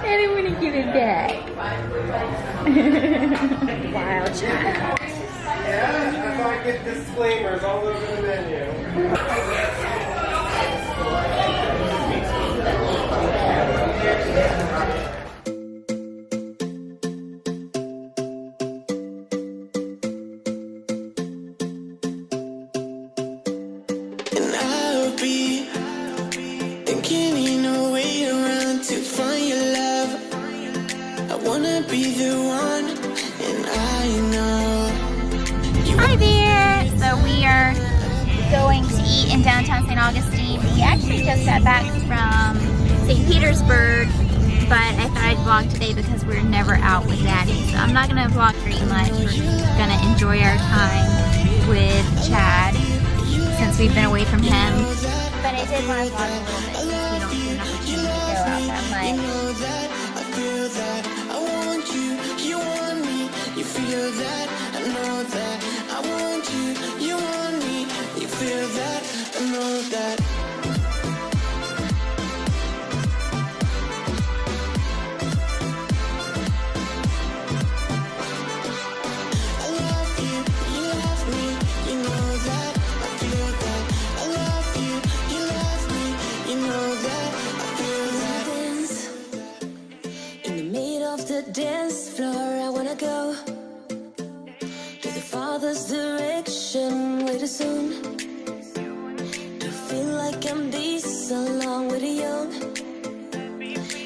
I don't want to give it back. Wild child. Yeah, that's why I get disclaimers all over the menu. And I'll be thinking in a way around to find your love. I wanna be the one, and I know. Hi there! So we are going to eat in downtown St. Augustine. We actually just got back from St. Petersburg, but I thought I'd vlog today because we're never out with Daddy. So I'm not gonna vlog very much. We're gonna enjoy our time with Chad since we've been away from him. But I did want to vlog a little bit since we don't get an opportunity to go out that much. I feel that I want you, you want me, you feel that, I know that I want you, you want me, you feel that, I know that. I love you, you love me, you know that, I feel that. I love you, you love me, you know that, I feel that. Dance in the middle of the dance floor, I wanna go to the farthest direction, way too soon. To feel like I'm this along with the young.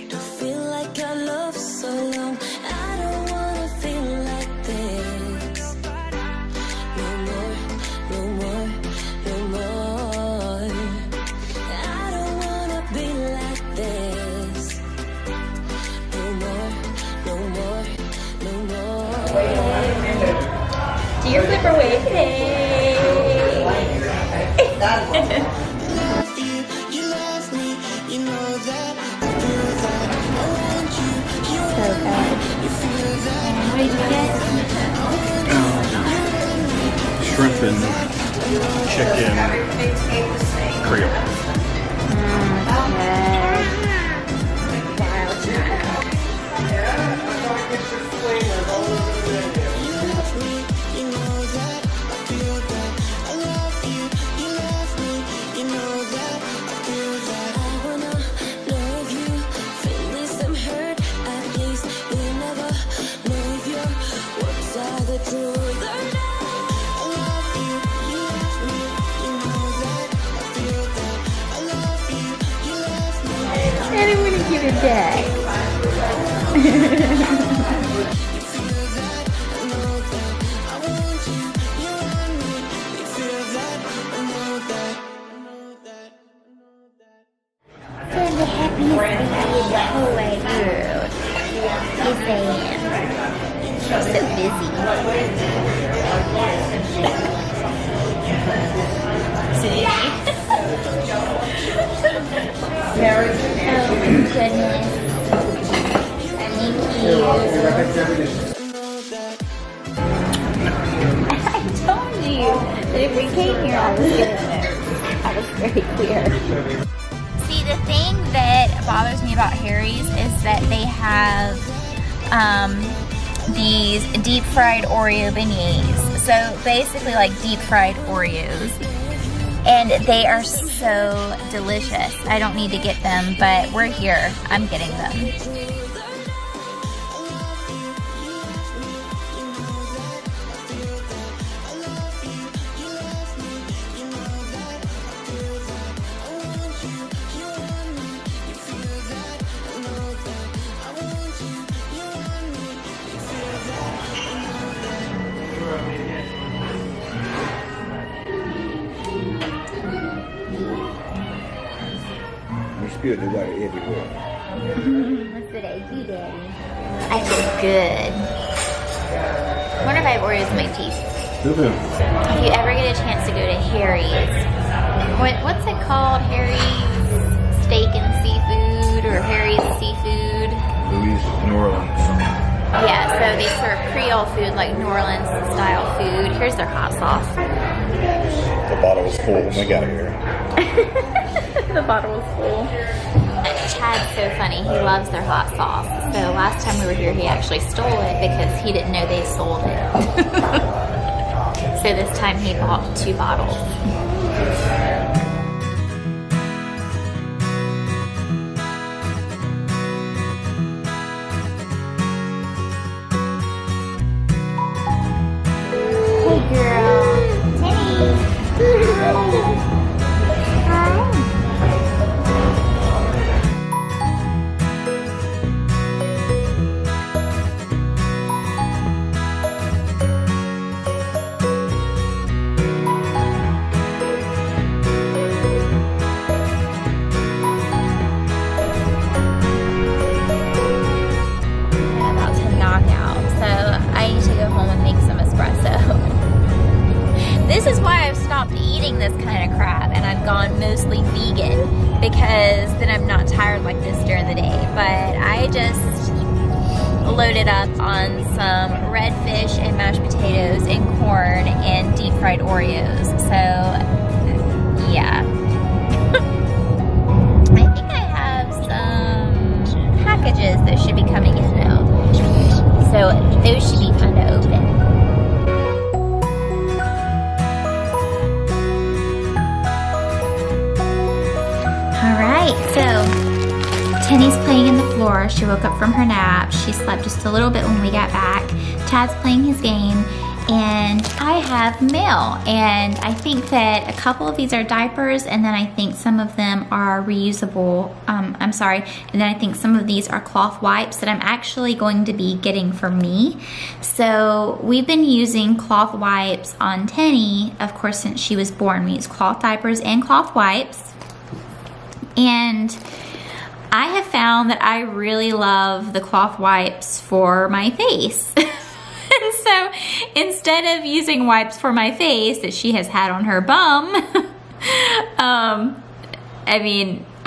To feel like I love so long. I don't wanna feel like this. No more, no more, no more. I don't wanna be like this. No more, no more, no more. Do your flipper wave today. Love you, you love me, you know that. I feel that I want you, you want me, you feel that. What did you get? Shrimp and chicken Creole. Wild child. Yeah, that's why I get disclaimers all over the menu. You love me, you know that. I feel that I love you, you love me, you know that. I feel that I wanna know if you feel this some hurt. At least you never know if your words are the truth or not. I love you, you love me, you know that. I feel that I love you, you love me. I don't want to give it back. You feel that, I know that. I want you, you want me. You feel that, I know that. Sam, the happiest baby in the whole wide world. Yes, I am. I'm so busy. See? Oh, goodness. Thank you. I told you that if we came here, I was gonna know. I was very clear. See, the thing that bothers me about Harry's is that they have these deep fried Oreo beignets. So basically like deep fried Oreos. And they are so delicious. I don't need to get them, but we're here. I'm getting them. Spilled the water everywhere. What did I do, Daddy? I feel good. I wonder if I have Oreos in my teeth. If you ever get a chance to go to Harry's, what's it called? Harry's Steak and Seafood or Harry's Seafood? Louis, New Orleans. Yeah, so they serve Creole food like New Orleans style food. Here's their hot sauce. The bottle was full when we got here. The bottle was full. Chad's so funny. He loves their hot sauce. So last time we were here, he actually stole it because he didn't know they sold it. So this time he bought 2 bottles. Hey girl. Tenny. Hi. This is why I've stopped eating this kind of crap and I've gone mostly vegan, because then I'm not tired like this during the day. But I just loaded up on some red fish and mashed potatoes and corn and deep fried Oreos. So yeah. I think I have some packages that should be coming in though. So those should be fun to open. Alright, so Tenny's playing in the floor. She woke up from her nap. She slept just a little bit when we got back. Chad's playing his game, and I have mail. And I think that a couple of these are diapers, and then I think some of them are reusable. And then I think some of these are cloth wipes that I'm actually going to be getting for me. So we've been using cloth wipes on Tenny, of course, since she was born. We use cloth diapers and cloth wipes. And I have found that I really love the cloth wipes for my face. And so instead of using wipes for my face that she has had on her bum,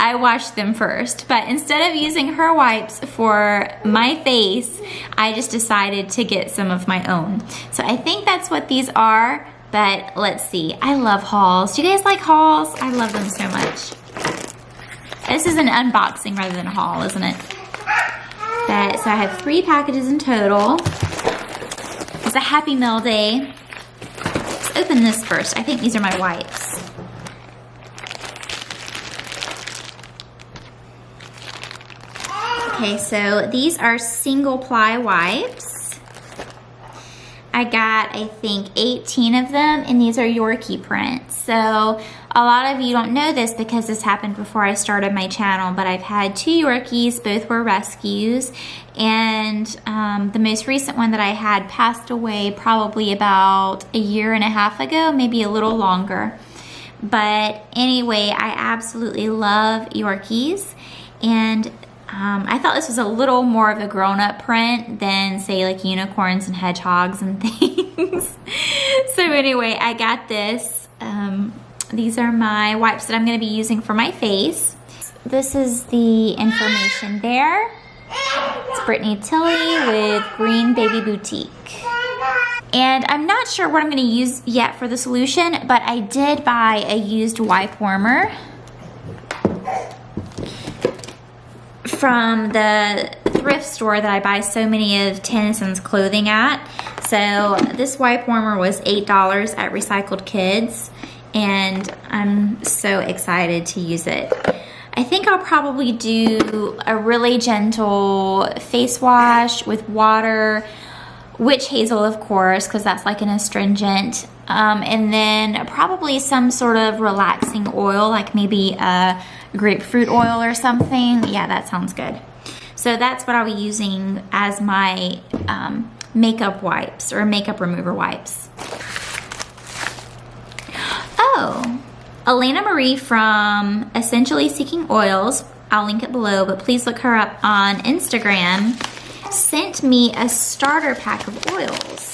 I washed them first. But instead of using her wipes for my face, I just decided to get some of my own. So I think that's what these are, but let's see. I love hauls. Do you guys like hauls? I love them so much. This is an unboxing rather than a haul, isn't it? So I have 3 packages in total. It's a Happy Meal day. Let's open this first. I think these are my wipes. Okay, so these are single ply wipes. I got, I think, 18 of them, and these are Yorkie prints. So a lot of you don't know this because this happened before I started my channel, but I've had 2 Yorkies, both were rescues, and the most recent one that I had passed away probably about a year and a half ago, maybe a little longer. But anyway, I absolutely love Yorkies, and I thought this was a little more of a grown-up print than, say, like unicorns and hedgehogs and things. So anyway, I got this. These are my wipes that I'm going to be using for my face. This is the information there. It's Brittany Tilley with Green Baby Boutique. And I'm not sure what I'm going to use yet for the solution, but I did buy a used wipe warmer from the thrift store that I buy so many of Tennyson's clothing at. So this wipe warmer was $8 at Recycled Kids, and I'm so excited to use it. I think I'll probably do a really gentle face wash with water, witch hazel of course, because that's like an astringent, and then probably some sort of relaxing oil, like maybe a grapefruit oil or something. Yeah, that sounds good. So that's what I'll be using as my makeup wipes or makeup remover wipes. Oh, Alaina Marie from Essentially Seeking Oils, I'll link it below, but please look her up on Instagram, sent me a starter pack of oils.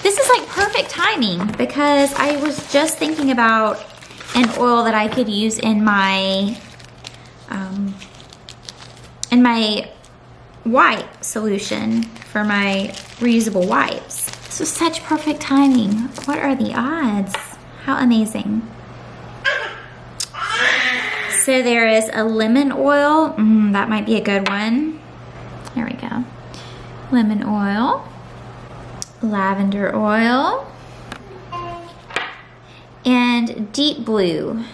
This is like perfect timing because I was just thinking about an oil that I could use in my wipe solution for my reusable wipes. This was such perfect timing. What are the odds? How amazing. so there is a lemon oil. That might be a good one. Here we go. Lemon oil, lavender oil, and deep blue.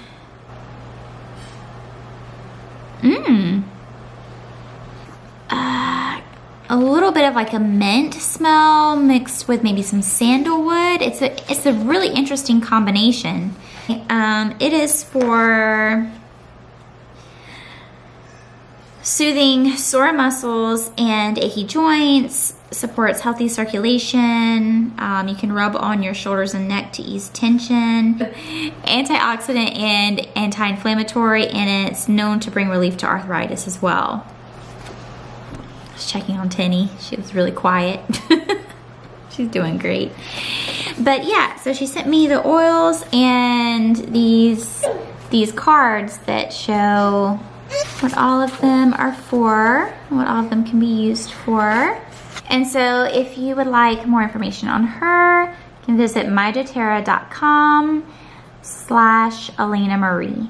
A little bit of like a mint smell mixed with maybe some sandalwood. It's a really interesting combination. It is for soothing sore muscles and achy joints, supports healthy circulation. You can rub on your shoulders and neck to ease tension. Antioxidant and anti-inflammatory, and it's known to bring relief to arthritis as well. Checking on Tenny. She was really quiet. She's doing great. But yeah, so she sent me the oils and these cards that show what all of them are for, what all of them can be used for. And so if you would like more information on her, you can visit mydoterra.com/Alaina Marie.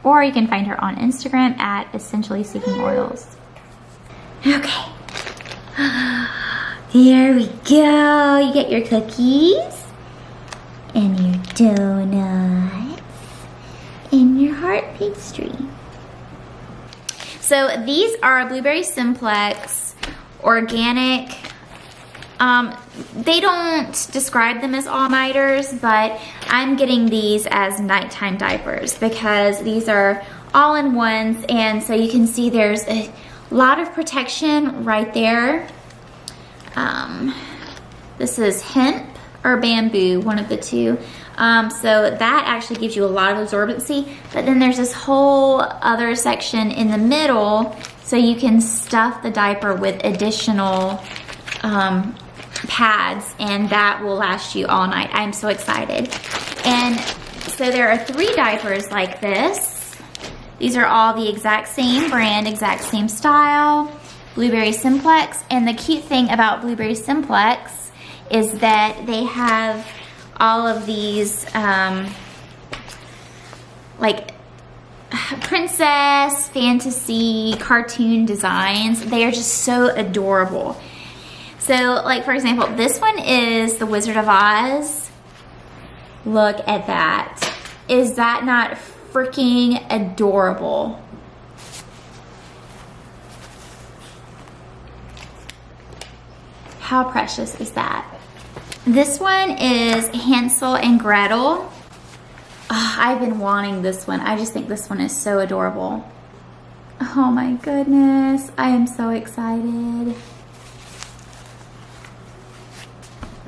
Or you can find her on Instagram at Essentially Seeking Oils. Okay, there we go. You get your cookies and your donuts and your heart pastry. So these are Blueberry Simplex organic. They don't describe them as all-nighters, but I'm getting these as nighttime diapers because these are all-in-ones, and so you can see there's a lot of protection right there. This is hemp or bamboo, one of the two. So that actually gives you a lot of absorbency, but then there's this whole other section in the middle so you can stuff the diaper with additional pads, and that will last you all night. I'm so excited. And so there are 3 diapers like this. These are all the exact same brand, exact same style, Blueberry Simplex. And the cute thing about Blueberry Simplex is that they have all of these like princess, fantasy, cartoon designs. They are just so adorable. So like for example, this one is the Wizard of Oz. Look at that. Is that not freaking adorable? How precious is that? This one is Hansel and Gretel. Oh, I've been wanting this one. I just think this one is so adorable. Oh my goodness, I am so excited.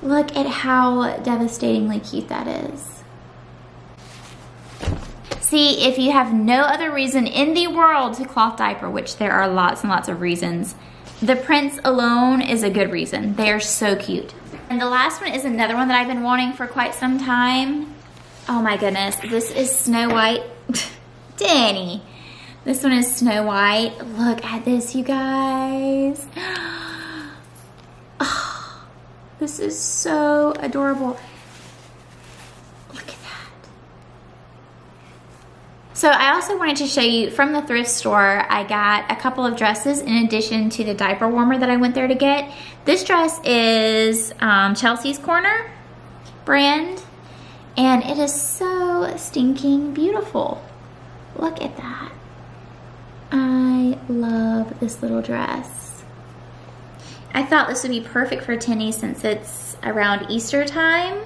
Look at how devastatingly cute that is. See, if you have no other reason in the world to cloth diaper, which there are lots and lots of reasons, the prints alone is a good reason. They are so cute. And the last one is another one that I've been wanting for quite some time. Oh my goodness, this is Snow White. Danny. This one is Snow White. Look at this, you guys. Oh, this is so adorable. So I also wanted to show you from the thrift store, I got a couple of dresses in addition to the diaper warmer that I went there to get. This dress is Chelsea's Corner brand, and it is so stinking beautiful. Look at that. I love this little dress. I thought this would be perfect for Tenny since it's around Easter time.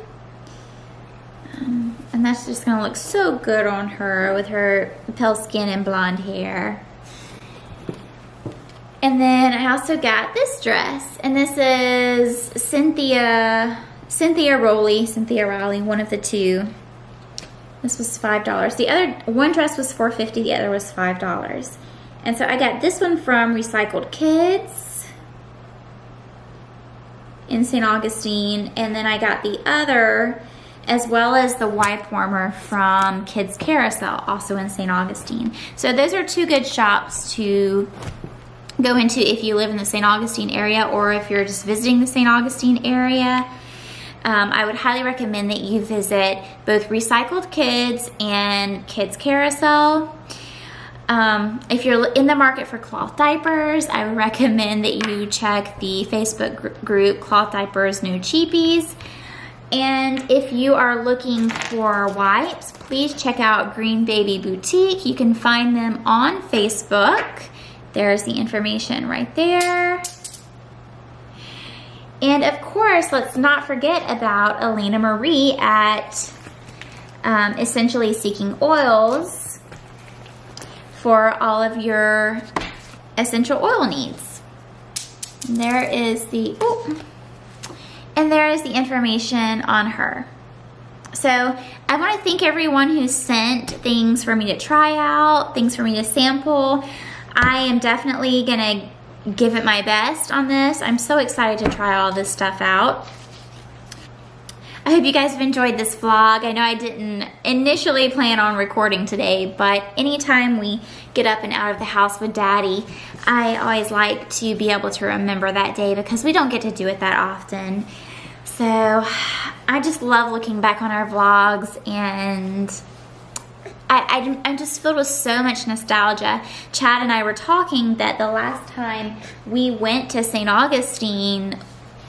And that's just gonna look so good on her with her pale skin and blonde hair. And then I also got this dress, and this is Cynthia Rowley, one of the two. This was $5. The other one dress was $4.50, the other was $5. And so I got this one from Recycled Kids in Saint Augustine, and then I got the other as well as the wipe warmer from Kids Carousel, also in Saint Augustine. So those are 2 good shops to go into if you live in the Saint Augustine area, or if you're just visiting the Saint Augustine area. I would highly recommend that you visit both Recycled Kids and Kids Carousel. If you're in the market for cloth diapers, I would recommend that you check the Facebook group Cloth Diapers No Cheapies. And if you are looking for wipes, please check out Green Baby Boutique. You can find them on Facebook. There's the information right there. And of course, let's not forget about Alaina Marie at Essentially Seeking Oils for all of your essential oil needs. And there is the, and there is the information on her. So I want to thank everyone who sent things for me to try out, things for me to sample. I am definitely gonna give it my best on this. I'm so excited to try all this stuff out. I hope you guys have enjoyed this vlog. I know I didn't initially plan on recording today, but anytime we get up and out of the house with Daddy, I always like to be able to remember that day because we don't get to do it that often. So I just love looking back on our vlogs, and I'm just filled with so much nostalgia. Chad and I were talking that the last time we went to Saint Augustine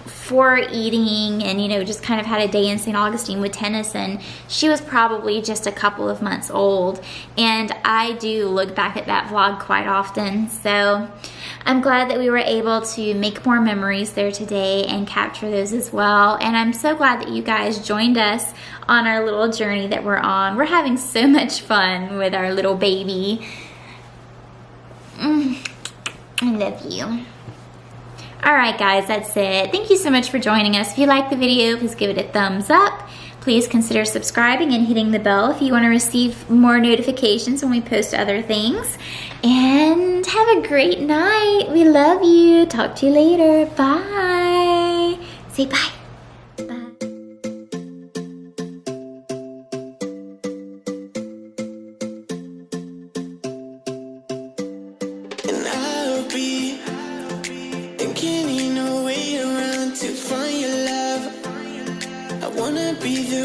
for eating and, you know, just kind of had a day in Saint Augustine with Tennyson, she was probably just a couple of months old. And I do look back at that vlog quite often. So I'm glad that we were able to make more memories there today and capture those as well. And I'm so glad that you guys joined us on our little journey that we're on. We're having so much fun with our little baby. I love you. Alright guys, that's it. Thank you so much for joining us. If you liked the video, please give it a thumbs up. Please consider subscribing and hitting the bell if you want to receive more notifications when we post other things. And have a great night. We love you. Talk to you later. Bye. Say bye. And I'll be thinking, you know, way around to find your love. I wanna be the